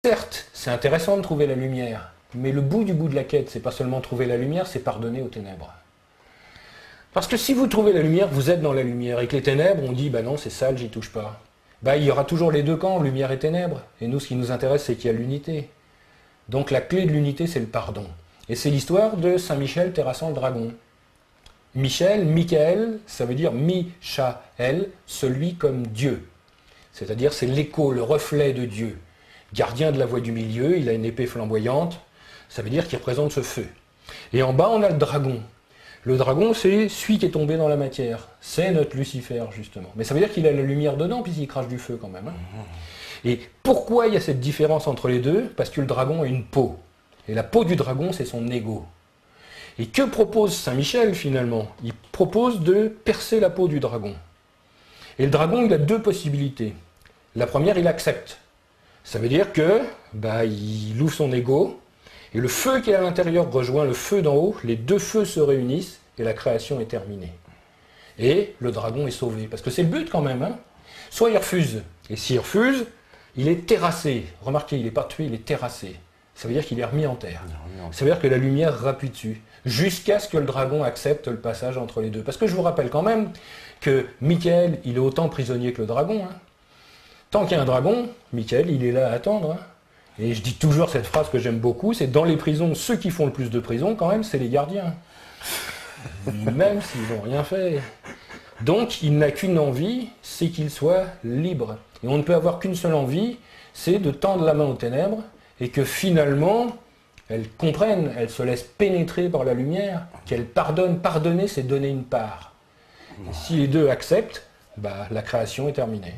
Certes, c'est intéressant de trouver la lumière, mais le bout du bout de la quête, c'est pas seulement trouver la lumière, c'est pardonner aux ténèbres. Parce que si vous trouvez la lumière, vous êtes dans la lumière, et que les ténèbres, on dit, bah non, c'est sale, j'y touche pas. Bah, il y aura toujours les deux camps, lumière et ténèbres. Et nous, ce qui nous intéresse, c'est qu'il y a l'unité. Donc la clé de l'unité, c'est le pardon. Et c'est l'histoire de Saint Michel terrassant le dragon. Michael, ça veut dire Michael, celui comme Dieu. C'est-à-dire, c'est l'écho, le reflet de Dieu. Gardien de la voie du milieu, il a une épée flamboyante, ça veut dire qu'il représente ce feu. Et en bas, on a le dragon. Le dragon, c'est celui qui est tombé dans la matière. C'est notre Lucifer, justement. Mais ça veut dire qu'il a la lumière dedans, puisqu'il crache du feu quand même. Hein. Et pourquoi il y a cette différence entre les deux? Parce que le dragon a une peau. Et la peau du dragon, c'est son ego. Et que propose Saint Michel, finalement? Il propose de percer la peau du dragon. Et le dragon, il a deux possibilités. La première, il accepte. Ça veut dire que, il ouvre son ego, et le feu qui est à l'intérieur rejoint le feu d'en haut, les deux feux se réunissent, et la création est terminée. Et le dragon est sauvé, parce que c'est le but quand même. Hein. Soit il refuse, et s'il refuse, il est terrassé. Remarquez, il n'est pas tué, il est terrassé. Ça veut dire qu'il est remis en terre. Ça veut dire que la lumière rappuie dessus, jusqu'à ce que le dragon accepte le passage entre les deux. Parce que je vous rappelle quand même que Michael, il est autant prisonnier que le dragon. Hein. Tant qu'il y a un dragon, Michael, il est là à attendre. Hein. Et je dis toujours cette phrase que j'aime beaucoup, c'est dans les prisons, ceux qui font le plus de prison, quand même, c'est les gardiens. Même s'ils n'ont rien fait. Donc, il n'a qu'une envie, c'est qu'il soit libre. Et on ne peut avoir qu'une seule envie, c'est de tendre la main aux ténèbres, et que finalement, elles comprennent, elles se laissent pénétrer par la lumière, qu'elles pardonnent. Pardonner, c'est donner une part. Et si les deux acceptent, la création est terminée.